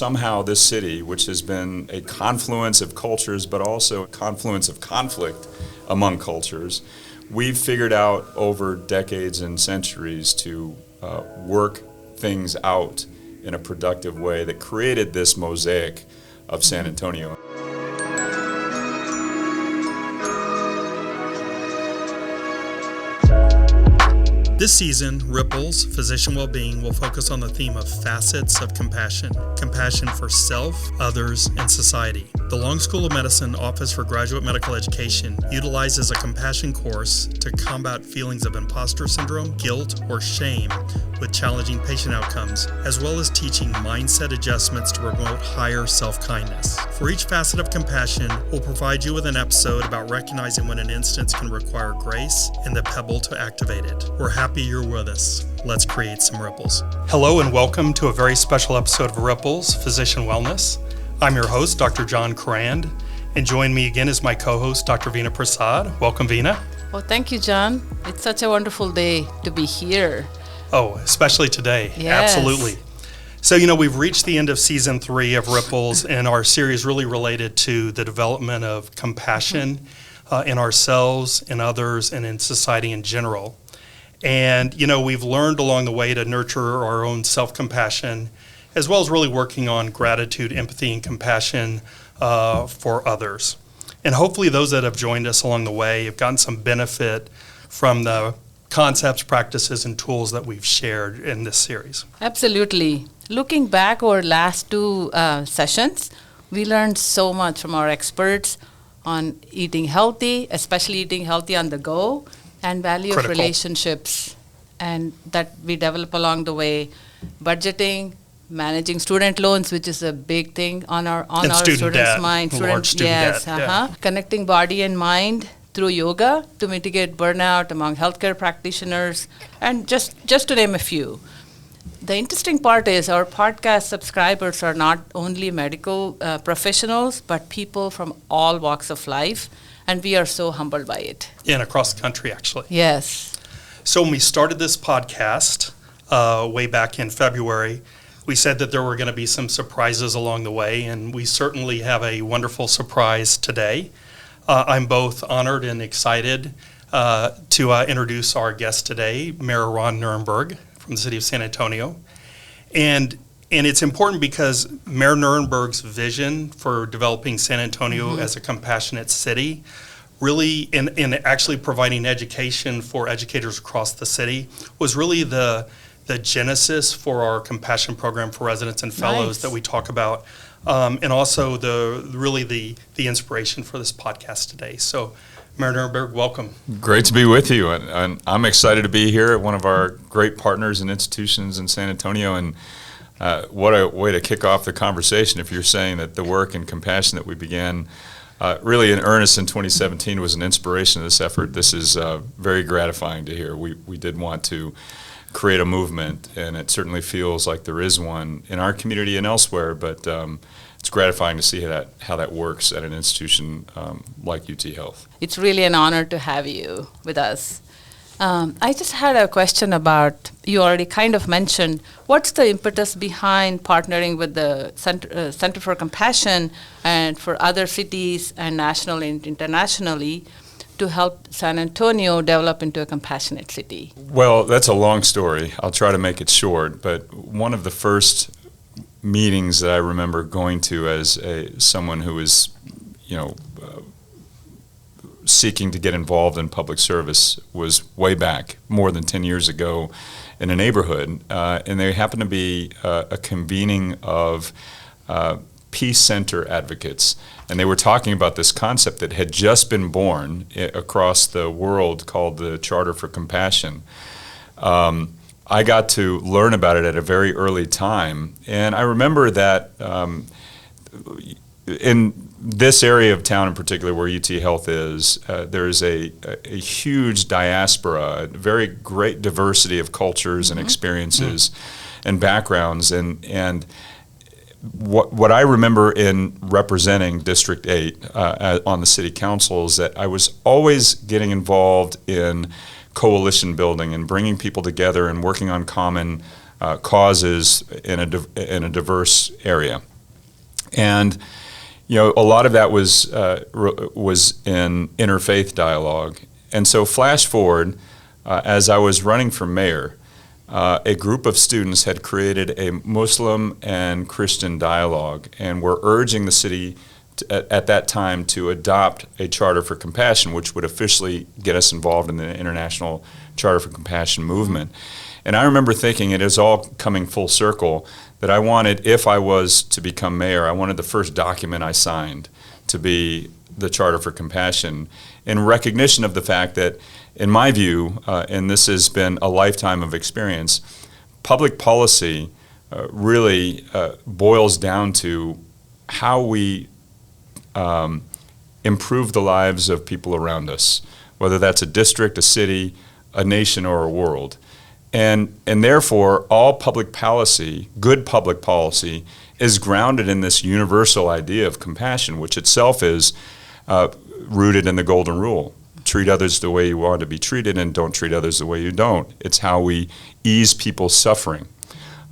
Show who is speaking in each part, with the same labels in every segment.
Speaker 1: somehow this city, which has been a confluence of cultures but also a confluence of conflict among cultures, we've figured out over decades and centuries to work things out in a productive way that created this mosaic of San Antonio.
Speaker 2: This season, Ripples, Physician Wellbeing will focus on the theme of facets of compassion. Compassion for self, others, and society. The Long School of Medicine Office for Graduate Medical Education utilizes a compassion course to combat feelings of imposter syndrome, guilt, or shame with challenging patient outcomes, as well as teaching mindset adjustments to promote higher self-kindness. For each facet of compassion, we'll provide you with an episode about recognizing when an instance can require grace and the pebble to activate it. We're happy you're with us. Let's create some ripples. Hello and welcome to a very special episode of Ripples, Physician Wellness. I'm your host, Dr. John Crand, and join me again is my co-host, Dr. Veena Prasad. Welcome, Veena.
Speaker 3: Well, thank you, John. It's such a wonderful day to be here.
Speaker 2: Oh, especially today.
Speaker 3: Yes.
Speaker 2: Absolutely. So, we've reached the end of season 3 of Ripples, and our series really related to the development of compassion in ourselves, in others, and in society in general. And, we've learned along the way to nurture our own self-compassion, as well as really working on gratitude, empathy, and compassion for others. And hopefully those that have joined us along the way have gotten some benefit from the concepts, practices, and tools that we've shared in this series.
Speaker 3: Absolutely. Looking back over last 2 sessions, we learned so much from our experts on eating healthy, especially eating healthy on the go, and value
Speaker 2: Critical.
Speaker 3: of relationships, and that we develop along the way. Budgeting, managing student loans, which is a big thing on our students'
Speaker 2: debt,
Speaker 3: mind.
Speaker 2: Large student debt, yeah.
Speaker 3: Connecting body and mind through yoga to mitigate burnout among healthcare practitioners, and just to name a few. The interesting part is our podcast subscribers are not only medical professionals, but people from all walks of life, and we are so humbled by it.
Speaker 2: And across the country, actually.
Speaker 3: Yes.
Speaker 2: So when we started this podcast way back in February, we said that there were going to be some surprises along the way, and we certainly have a wonderful surprise today. I'm both honored and excited to introduce our guest today, Mayor Ron Nirenberg from the city of San Antonio. And it's important because Mayor Nirenberg's vision for developing San Antonio as a compassionate city, really in actually providing education for educators across the city, was really the genesis for our compassion program for residents and fellows that we talk about, and also the inspiration for this podcast today. So, Mayor Nirenberg, welcome.
Speaker 1: Great to be with you, and I'm excited to be here at one of our great partners and institutions in San Antonio, and what a way to kick off the conversation if you're saying that the work and compassion that we began really in earnest in 2017 was an inspiration of this effort. This is very gratifying to hear. We did want to create a movement, and it certainly feels like there is one in our community and elsewhere, but it's gratifying to see how that works at an institution like UT Health.
Speaker 3: It's really an honor to have you with us. I just had a question about, you already kind of mentioned, what's the impetus behind partnering with the Center for Compassion and for other cities and nationally and internationally to help San Antonio develop into a compassionate city?
Speaker 1: Well, that's a long story. I'll try to make it short, but one of the first meetings that I remember going to as someone who was, seeking to get involved in public service was way back, more than 10 years ago, in a neighborhood, and there happened to be a convening of peace center advocates, and they were talking about this concept that had just been born across the world called the Charter for Compassion. I got to learn about it at a very early time, and I remember that in this area of town in particular where UT Health is, there's a huge diaspora, a very great diversity of cultures and experiences and backgrounds, and what I remember in representing District 8 on the city council is that I was always getting involved in coalition building and bringing people together and working on common causes in a diverse area. And a lot of that was in interfaith dialogue. And so flash forward, as I was running for mayor, a group of students had created a Muslim and Christian dialogue and were urging the city at that time to adopt a Charter for Compassion, which would officially get us involved in the International Charter for Compassion movement. And I remember thinking, it is all coming full circle, that I wanted, if I was to become mayor, I wanted the first document I signed to be the Charter for Compassion, in recognition of the fact that, in my view, and this has been a lifetime of experience, public policy really boils down to how we improve the lives of people around us, whether that's a district, a city, a nation, or a world. And therefore, all public policy, good public policy, is grounded in this universal idea of compassion, which itself is rooted in the Golden Rule. Treat others the way you want to be treated, and don't treat others the way you don't. It's how we ease people's suffering.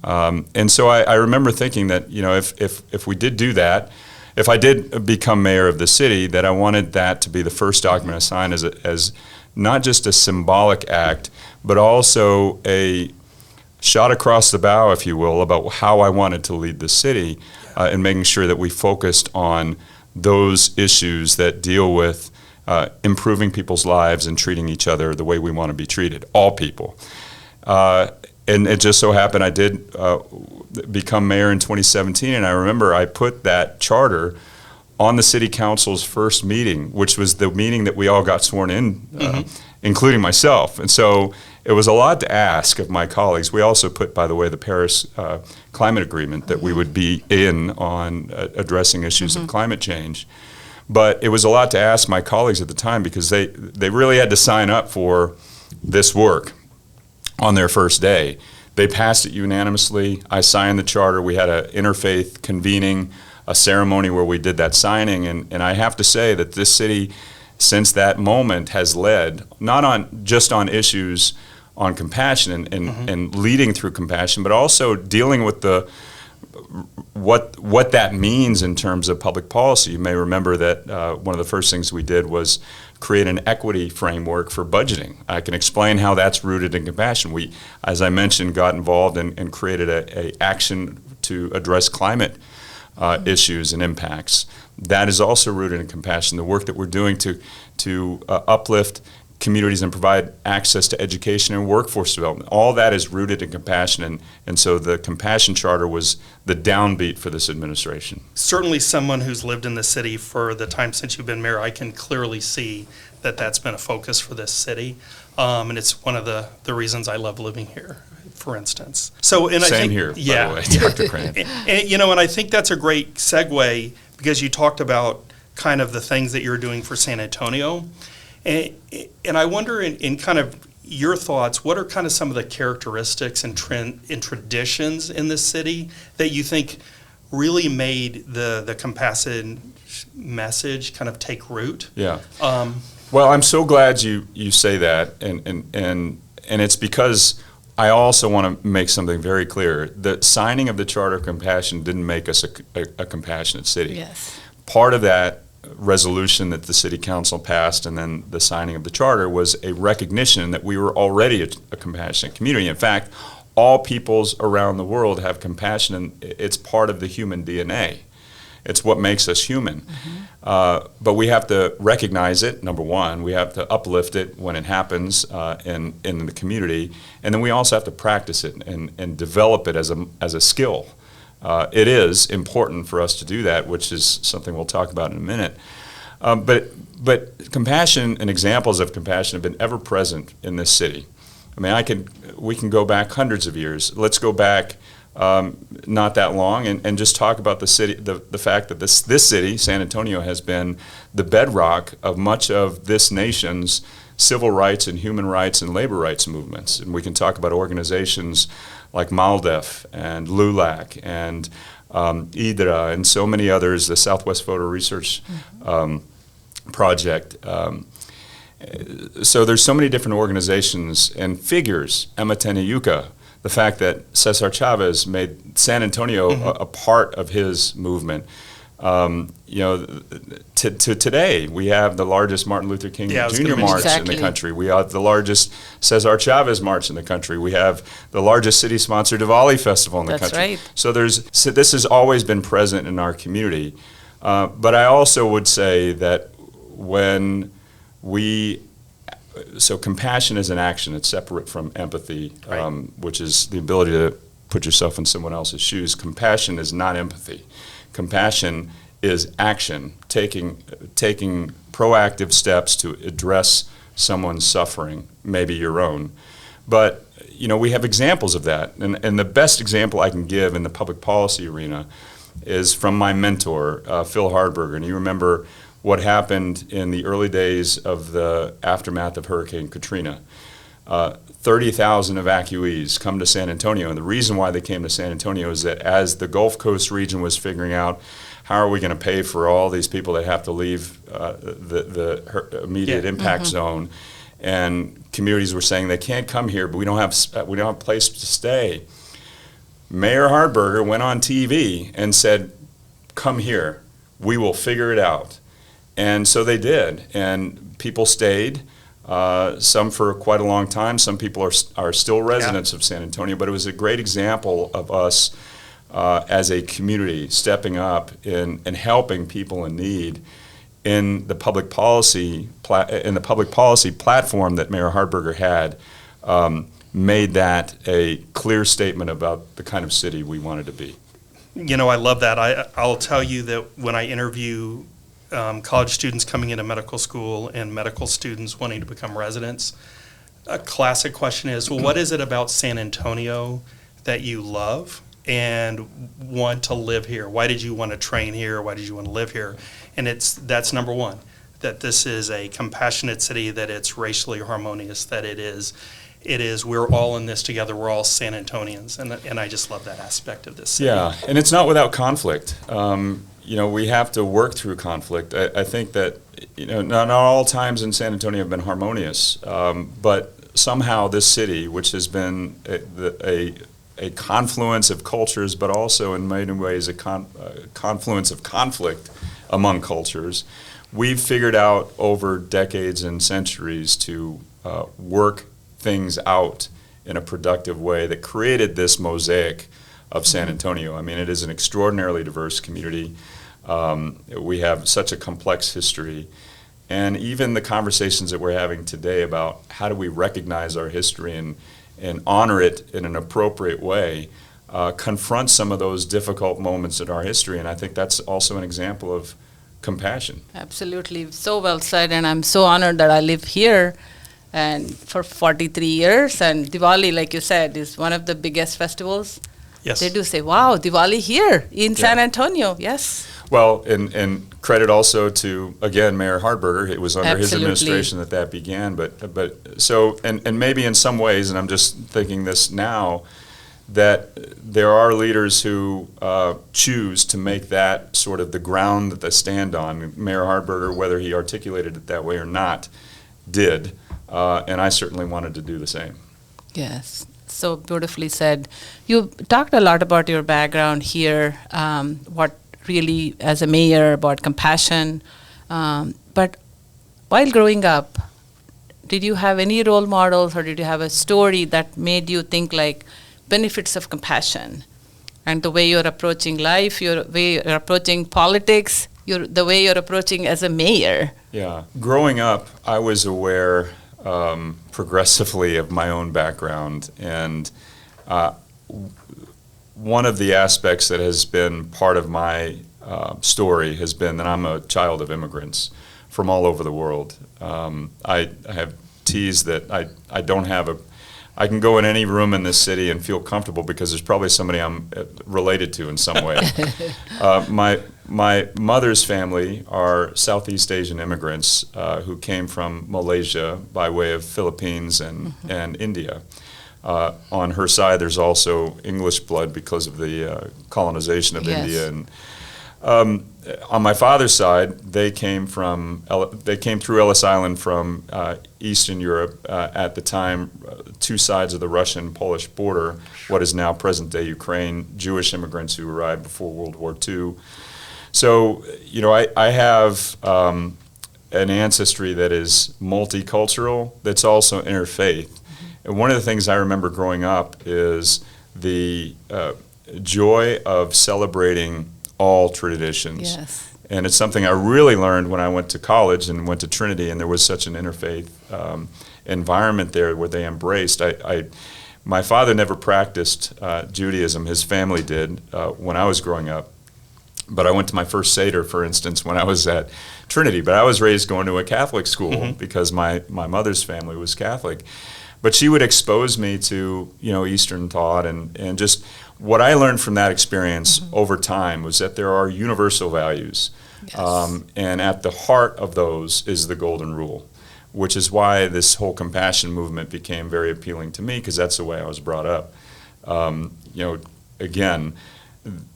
Speaker 1: And so I remember thinking that, if we did do that, if I did become mayor of the city, that I wanted that to be the first document I signed as not just a symbolic act, but also a shot across the bow, if you will, about how I wanted to lead the city, and making sure that we focused on those issues that deal with improving people's lives and treating each other the way we want to be treated, all people. And it just so happened I did become mayor in 2017, and I remember I put that charter on the city council's first meeting, which was the meeting that we all got sworn in, including myself. And so it was a lot to ask of my colleagues. We also put, by the way, the Paris Climate Agreement that we would be in on addressing issues of climate change. But it was a lot to ask my colleagues at the time, because they really had to sign up for this work on their first day. They passed it unanimously. I signed the charter. We had an interfaith convening, a ceremony where we did that signing. And I have to say that this city, since that moment, has led, not just on issues on compassion and leading through compassion, but also dealing with what that means in terms of public policy. You may remember that one of the first things we did was create an equity framework for budgeting. I can explain how that's rooted in compassion. We, as I mentioned, got involved and created a action to address climate issues and impacts. That is also rooted in compassion. The work that we're doing to uplift communities and provide access to education and workforce development, all that is rooted in compassion, and so the Compassion Charter was the downbeat for this administration.
Speaker 2: Certainly someone who's lived in the city for the time since you've been mayor, I can clearly see that that's been a focus for this city, and it's one of the reasons I love living here, for instance. So, and
Speaker 1: Same
Speaker 2: I think,
Speaker 1: here,
Speaker 2: yeah,
Speaker 1: by the way, Dr. Crane.
Speaker 2: And I think that's a great segue, because you talked about kind of the things that you're doing for San Antonio. And I wonder, in kind of your thoughts, what are kind of some of the characteristics and traditions in this city that you think really made the compassion message kind of take root?
Speaker 1: Yeah. Well, I'm so glad you say that, and it's because I also want to make something very clear. The signing of the Charter of Compassion didn't make us a compassionate city.
Speaker 3: Yes.
Speaker 1: Part of that resolution that the city council passed and then the signing of the charter was a recognition that we were already a compassionate community. In fact, all peoples around the world have compassion, and it's part of the human DNA. It's what makes us human. But we have to recognize it, number one. We have to uplift it when it happens in the community. And then we also have to practice it and develop it as a skill. It is important for us to do that, which is something we'll talk about in a minute. But compassion and examples of compassion have been ever present in this city. I mean, we can go back hundreds of years. Let's go back not that long and just talk about the city, the fact that this city, San Antonio, has been the bedrock of much of this nation's civil rights and human rights and labor rights movements. And we can talk about organizations like MALDEF and LULAC and IDRA and so many others, the Southwest Voter Research Project. So there's so many different organizations and figures, Emma Tenayuka, the fact that Cesar Chavez made San Antonio a part of his movement. To today, we have the largest Martin Luther King Jr. march in the country. We have the largest Cesar Chavez march in the country. We have the largest city-sponsored Diwali festival in the country.
Speaker 3: Right.
Speaker 1: So this has always been present in our community. But I also would say that so compassion is an action. It's separate from empathy,
Speaker 2: Right.
Speaker 1: Which is the ability to put yourself in someone else's shoes. Compassion is not empathy. Compassion is action, taking proactive steps to address someone's suffering, maybe your own. But we have examples of that, and the best example I can give in the public policy arena is from my mentor, Phil Hardberger. And you remember what happened in the early days of the aftermath of Hurricane Katrina. 30,000 evacuees come to San Antonio, and the reason why they came to San Antonio is that as the Gulf Coast region was figuring out how are we going to pay for all these people that have to leave the immediate impact zone, and communities were saying they can't come here, but we don't have a place to stay. Mayor Hardberger went on TV and said, "Come here, we will figure it out." And so they did, and people stayed. Some for quite a long time. Some people are still residents of San Antonio, but it was a great example of us as a community stepping up and helping people in need in the public policy platform that Mayor Hardberger had. Made that a clear statement about the kind of city we wanted to be.
Speaker 2: I love that. I'll tell you that when I interview college students coming into medical school and medical students wanting to become residents, a classic question is, well, what is it about San Antonio that you love and want to live here? Why did you want to train here? Why did you want to live here? And that's number one, that this is a compassionate city, that it's racially harmonious, that it is we're all in this together, we're all San Antonians, and I just love that aspect of this city.
Speaker 1: Yeah, and it's not without conflict. We have to work through conflict. I think that not all times in San Antonio have been harmonious, but somehow this city, which has been a confluence of cultures, but also in many ways a confluence of conflict among cultures, we've figured out over decades and centuries to work things out in a productive way that created this mosaic of San Antonio. I mean, it is an extraordinarily diverse community. We have such a complex history. And even the conversations that we're having today about how do we recognize our history and honor it in an appropriate way confront some of those difficult moments in our history. And I think that's also an example of compassion.
Speaker 3: Absolutely. So well said. And I'm so honored that I live here and for 43 years. And Diwali, like you said, is one of the biggest festivals.
Speaker 2: Yes.
Speaker 3: They do say, wow, Diwali here in San Antonio. Yes.
Speaker 1: Well, and credit also to, again, Mayor Hardberger. It was under his administration that began. But so, and maybe in some ways, and I'm just thinking this now, that there are leaders who choose to make that sort of the ground that they stand on. Mayor Hardberger, whether he articulated it that way or not, did. And I certainly wanted to do the same.
Speaker 3: Yes. So beautifully said. You talked a lot about your background here, what really as a mayor about compassion. But while growing up, did you have any role models or did you have a story that made you think like benefits of compassion and the way you're approaching life, your way you're approaching politics, the way you're approaching as a mayor?
Speaker 1: Yeah. Growing up, I was aware progressively of my own background, and one of the aspects that has been part of my story has been that I'm a child of immigrants from all over the world. I have teased that I don't have I can go in any room in this city and feel comfortable because there's probably somebody I'm related to in some way. My mother's family are Southeast Asian immigrants who came from Malaysia by way of Philippines and India. On her side, there's also English blood because of the colonization of India. And On my father's side, they came through Ellis Island from Eastern Europe at the time, two sides of the Russian-Polish border, what is now present-day Ukraine, Jewish immigrants who arrived before World War II. So, I have an ancestry that is multicultural, that's also interfaith. Mm-hmm. And one of the things I remember growing up is the joy of celebrating all traditions.
Speaker 3: Yes.
Speaker 1: And it's something I really learned when I went to college and went to Trinity, and there was such an interfaith environment there where they embraced. My father never practiced Judaism. His family did when I was growing up. But I went to my first Seder, for instance, when I was at Trinity. But I was raised going to a Catholic school mm-hmm. because my mother's family was Catholic. But she would expose me to, Eastern thought and just what I learned from that experience mm-hmm. over time was that there are universal values. Yes. And at the heart of those is the Golden Rule, which is why this whole compassion movement became very appealing to me, because that's the way I was brought up. Again,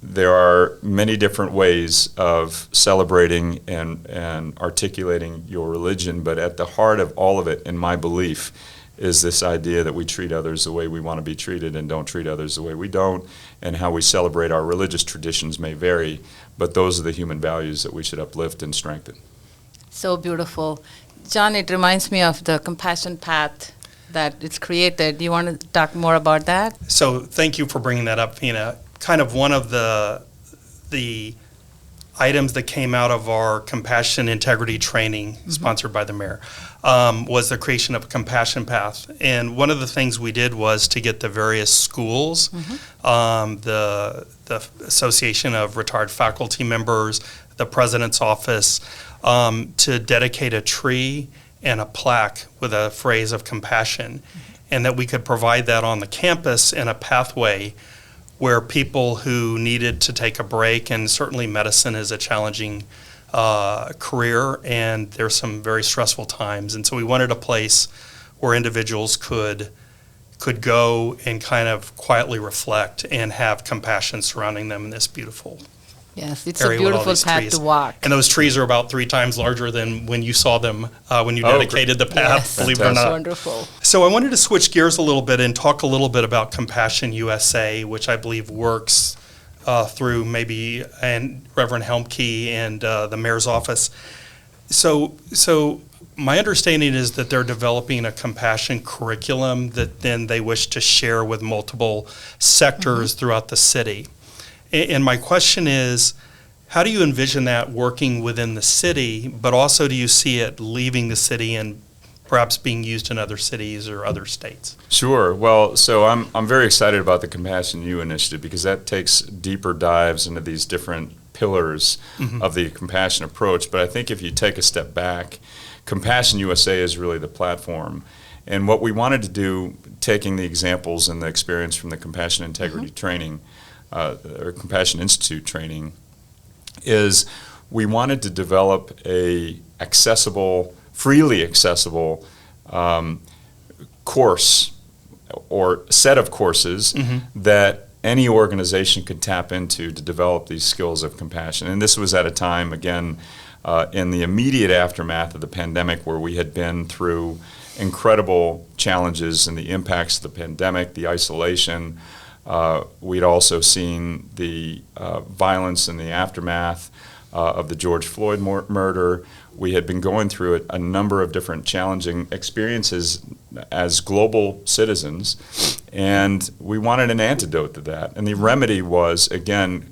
Speaker 1: there are many different ways of celebrating and articulating your religion, but at the heart of all of it, in my belief, is this idea that we treat others the way we want to be treated and don't treat others the way we don't, and how we celebrate our religious traditions may vary, but those are the human values that we should uplift and strengthen.
Speaker 3: So beautiful. John, it reminds me of the compassion path that it's created. Do you want to talk more about that?
Speaker 2: So thank you for bringing that up, Veena. Kind of one of the items that came out of our compassion integrity training mm-hmm. sponsored by the mayor was the creation of a compassion path. And one of the things we did was to get the various schools, mm-hmm. The Association of Retired Faculty Members, the President's Office, to dedicate a tree and a plaque with a phrase of compassion, mm-hmm. and that we could provide that on the campus in a pathway where people who needed to take a break, and certainly medicine is a challenging career, and there's some very stressful times. And so we wanted a place where individuals could go and kind of quietly reflect and have compassion surrounding them in this beautiful
Speaker 3: Yes, it's a
Speaker 2: area with all
Speaker 3: beautiful
Speaker 2: these
Speaker 3: path
Speaker 2: trees.
Speaker 3: to walk.
Speaker 2: And those trees are about 3 times larger than when you saw them when you dedicated the path,
Speaker 3: Yes.
Speaker 2: believe it or
Speaker 3: That's
Speaker 2: not.
Speaker 3: wonderful.
Speaker 2: So I wanted to switch gears a little bit and talk a little bit about Compassion USA, which I believe works through maybe and Reverend Helmke and the mayor's office. So my understanding is that they're developing a compassion curriculum that then they wish to share with multiple sectors mm-hmm. throughout the city. And my question is, how do you envision that working within the city, but also do you see it leaving the city and perhaps being used in other cities or other states?
Speaker 1: Sure. Well, so I'm very excited about the Compassion U initiative because that takes deeper dives into these different pillars mm-hmm. of the compassion approach. But I think if you take a step back, Compassion USA is really the platform. And what we wanted to do, taking the examples and the experience from the Compassion Integrity mm-hmm. training, or Compassion Institute training, is we wanted to develop a freely accessible course or set of courses mm-hmm. that any organization could tap into to develop these skills of compassion. And this was at a time, again, in the immediate aftermath of the pandemic, where we had been through incredible challenges and the impacts of the pandemic, the isolation. We'd also seen the violence in the aftermath of the George Floyd murder. We had been going through a number of different challenging experiences as global citizens, and we wanted an antidote to that. And the remedy was, again,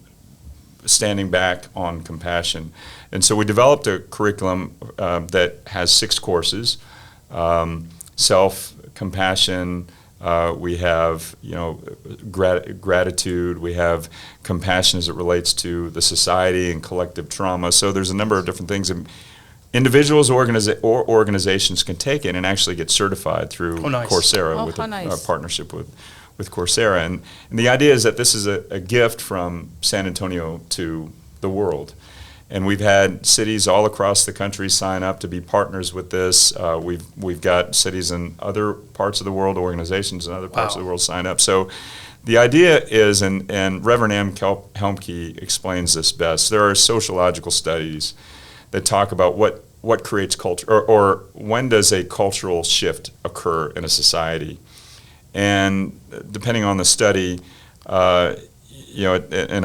Speaker 1: standing back on compassion. And so we developed a curriculum that has 6 courses: self-compassion, we have, gratitude. We have compassion as it relates to the society and collective trauma. So there's a number of different things. And individuals or organizations can take it and actually get certified through Coursera with a partnership with Coursera. And the idea is that this is a gift from San Antonio to the world. And we've had cities all across the country sign up to be partners with this. We've got cities in other parts of the world, organizations in other parts of the world sign up. So the idea is, and Reverend M. Helmke explains this best, there are sociological studies that talk about what creates culture, or when does a cultural shift occur in a society. And depending on the study, and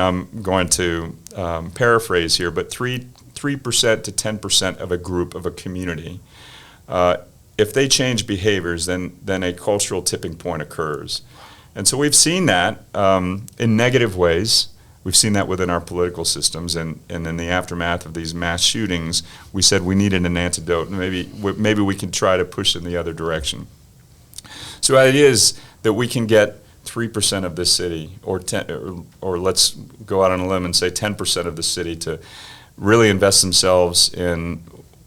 Speaker 1: I'm going to paraphrase here, but 3% to 10% of a group, of a community, if they change behaviors, then a cultural tipping point occurs. And so we've seen that in negative ways. We've seen that within our political systems, and in the aftermath of these mass shootings, we said we needed an antidote, and maybe we can try to push in the other direction. So the idea is that we can get 3% of this city, or let's go out on a limb and say 10% of the city, to really invest themselves in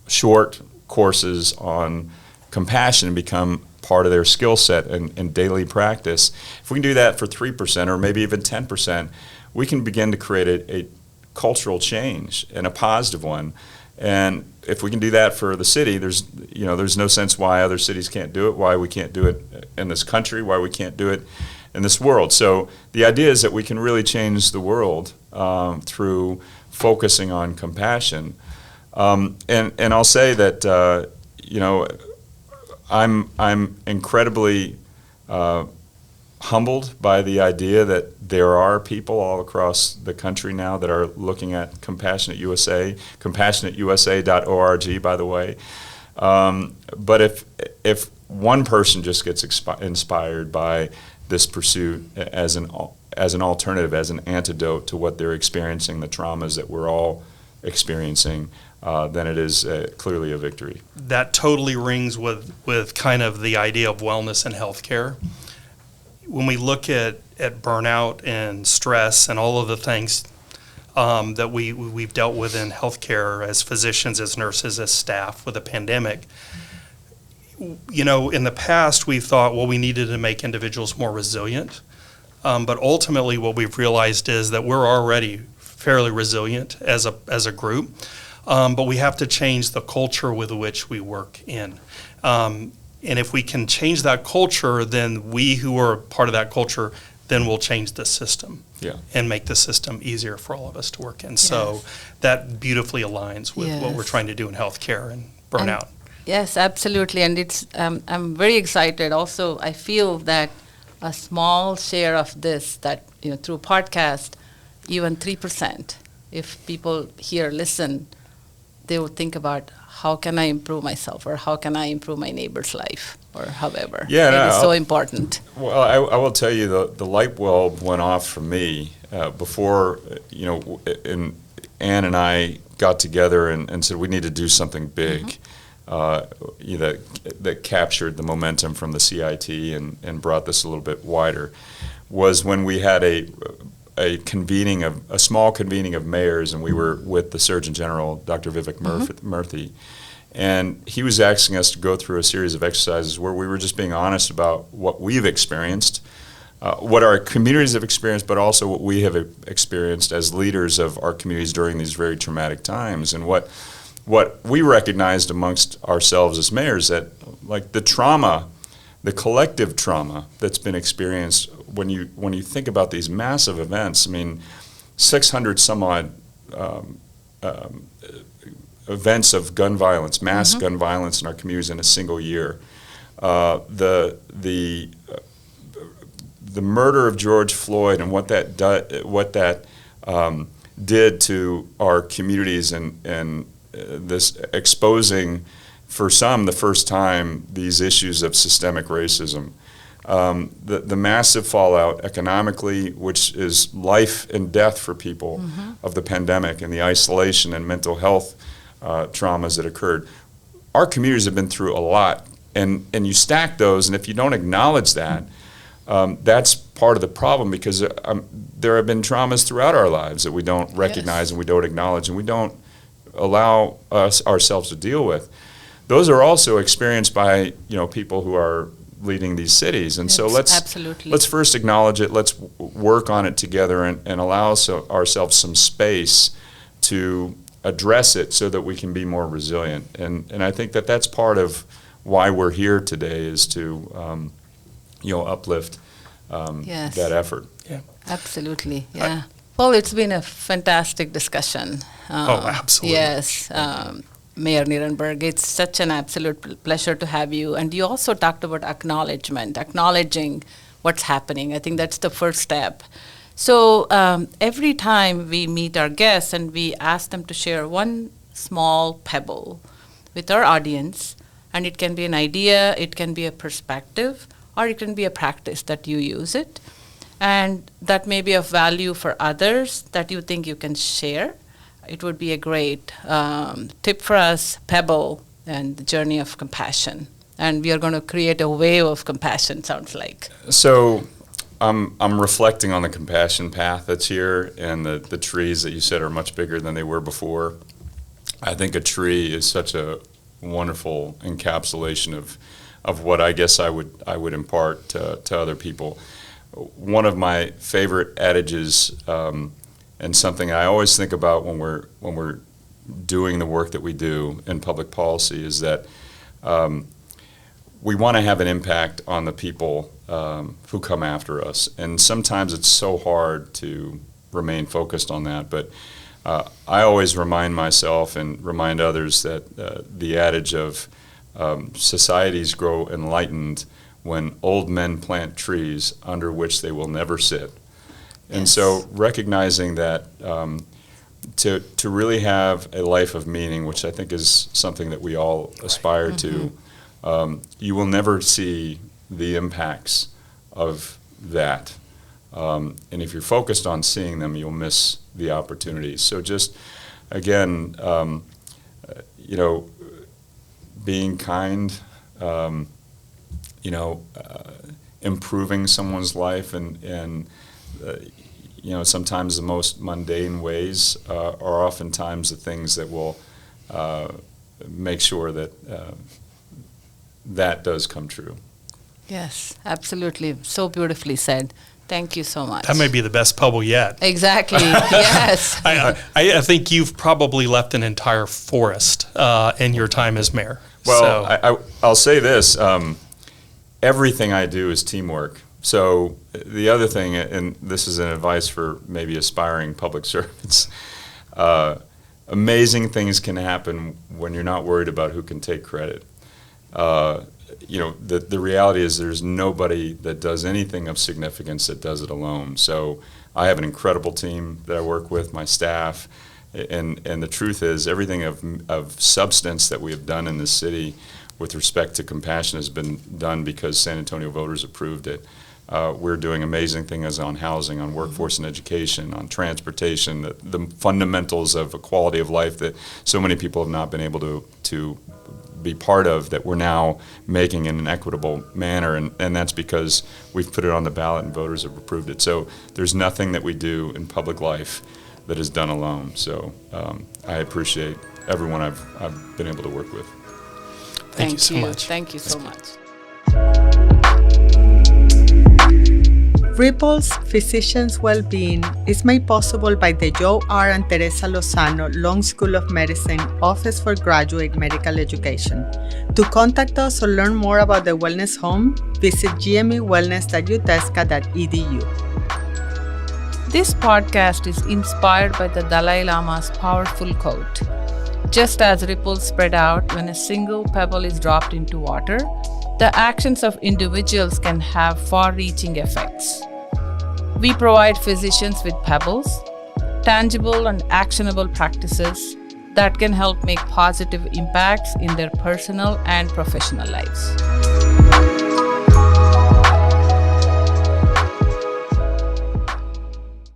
Speaker 1: short courses on compassion and become part of their skill set and daily practice. If we can do that for 3% or maybe even 10%, we can begin to create a cultural change, and a positive one. And if we can do that for the city, there's no sense why other cities can't do it, why we can't do it in this country, why we can't do it in this world. So the idea is that we can really change the world through focusing on compassion. And I'll say that I'm incredibly humbled by the idea that there are people all across the country now that are looking at Compassionate USA, compassionateusa.org, by the way. But if one person just gets inspired by this pursuit as an alternative, as an antidote to what they're experiencing, the traumas that we're all experiencing, then it is clearly a victory.
Speaker 2: That totally rings with kind of the idea of wellness and healthcare. When we look at burnout and stress and all of the things that we've dealt with in healthcare as physicians, as nurses, as staff with the pandemic, in the past we thought, well, we needed to make individuals more resilient. But ultimately what we've realized is that we're already fairly resilient as a group. But we have to change the culture with which we work in. And if we can change that culture, then we who are part of that culture, then we'll change the system and make the system easier for all of us to work in. Yes. So that beautifully aligns with what we're trying to do in healthcare and burnout.
Speaker 3: Yes, absolutely. And it's I'm very excited. Also, I feel that a small share of this, that through podcast, even 3%, if people here listen, they would think about, how can I improve myself, or how can I improve my neighbor's life, or however. Yeah, it is so important.
Speaker 1: Well, I will tell you, the light bulb went off for me before, and Ann and I got together and said we need to do something big that captured the momentum from the CIT and brought this a little bit wider, was when we had a small convening of mayors, and we were with the Surgeon General, Dr. Vivek Murthy, and he was asking us to go through a series of exercises where we were just being honest about what we've experienced, what our communities have experienced, but also what we have experienced as leaders of our communities during these very traumatic times, and what we recognized amongst ourselves as mayors, that like the trauma, the collective trauma that's been experienced when you think about these massive events. I mean, 600 some odd events of gun violence, mass gun violence in our communities in a single year. The murder of George Floyd and what that did to our communities, and this exposing, for some, the first time, these issues of systemic racism. The massive fallout economically, which is life and death for people of the pandemic, and the isolation and mental health traumas that occurred. Our communities have been through a lot, and you stack those, and if you don't acknowledge that, that's part of the problem, because there have been traumas throughout our lives that we don't recognize and we don't acknowledge and we don't allow ourselves to deal with. Those are also experienced by people who are leading these cities, and so let's first acknowledge it. Let's work on it together and allow ourselves some space to address it so that we can be more resilient. And I think that's part of why we're here today, is to uplift
Speaker 3: Yes.
Speaker 1: that effort.
Speaker 4: Yeah.
Speaker 3: Absolutely, yeah. Well, it's been a fantastic discussion.
Speaker 4: Absolutely.
Speaker 3: Yes, Mayor Nirenberg, it's such an absolute pleasure to have you. And you also talked about acknowledging what's happening. I think that's the first step. So every time we meet our guests and we ask them to share one small pebble with our audience, and it can be an idea, it can be a perspective, or it can be a practice that you use it, and that may be of value for others that you think you can share. It would be a great tip for us, pebble, and the journey of compassion. And we are going to create a wave of compassion, sounds like.
Speaker 1: So I'm reflecting on the compassion path that's here, and the trees that you said are much bigger than they were before. I think a tree is such a wonderful encapsulation of what I guess I would impart to other people. One of my favorite adages, and something I always think about when we're doing the work that we do in public policy, is that we want to have an impact on the people who come after us, and sometimes it's so hard to remain focused on that. But I always remind myself and remind others that the adage of societies grow enlightened when old men plant trees under which they will never sit. And
Speaker 3: Yes.
Speaker 1: so recognizing that to really have a life of meaning, which I think is something that we all aspire to, you will never see the impacts of that. And if you're focused on seeing them, you'll miss the opportunities. So just, again, being kind, improving someone's life, and sometimes the most mundane ways are oftentimes the things that will make sure that that does come true.
Speaker 3: Yes, absolutely. So beautifully said. Thank you so much.
Speaker 4: That may be the best pebble yet.
Speaker 3: Exactly, yes.
Speaker 4: I think you've probably left an entire forest in your time as mayor.
Speaker 1: Well,
Speaker 4: So-
Speaker 1: I'll say this. Everything I do is teamwork. So the other thing, and this is an advice for maybe aspiring public servants, amazing things can happen when you're not worried about who can take credit. The reality is there's nobody that does anything of significance that does it alone. So I have an incredible team that I work with, my staff, and the truth is everything of substance that we have done in this city with respect to compassion has been done because San Antonio voters approved it. We're doing amazing things on housing, on workforce and education, on transportation, the fundamentals of a quality of life that so many people have not been able to be part of, that we're now making in an equitable manner, and that's because we've put it on the ballot and voters have approved it. So there's nothing that we do in public life that is done alone. So I appreciate everyone I've been able to work with.
Speaker 4: Thank you so much.
Speaker 3: Thank you so much.
Speaker 5: Ripple's Physicians Wellbeing is made possible by the Joe R. and Teresa Lozano Long School of Medicine Office for Graduate Medical Education. To contact us or learn more about the Wellness Home, visit gmewellness.utesca.edu.
Speaker 3: This podcast is inspired by the Dalai Lama's powerful quote. Just as ripples spread out when a single pebble is dropped into water, the actions of individuals can have far-reaching effects. We provide physicians with pebbles, tangible and actionable practices that can help make positive impacts in their personal and professional lives.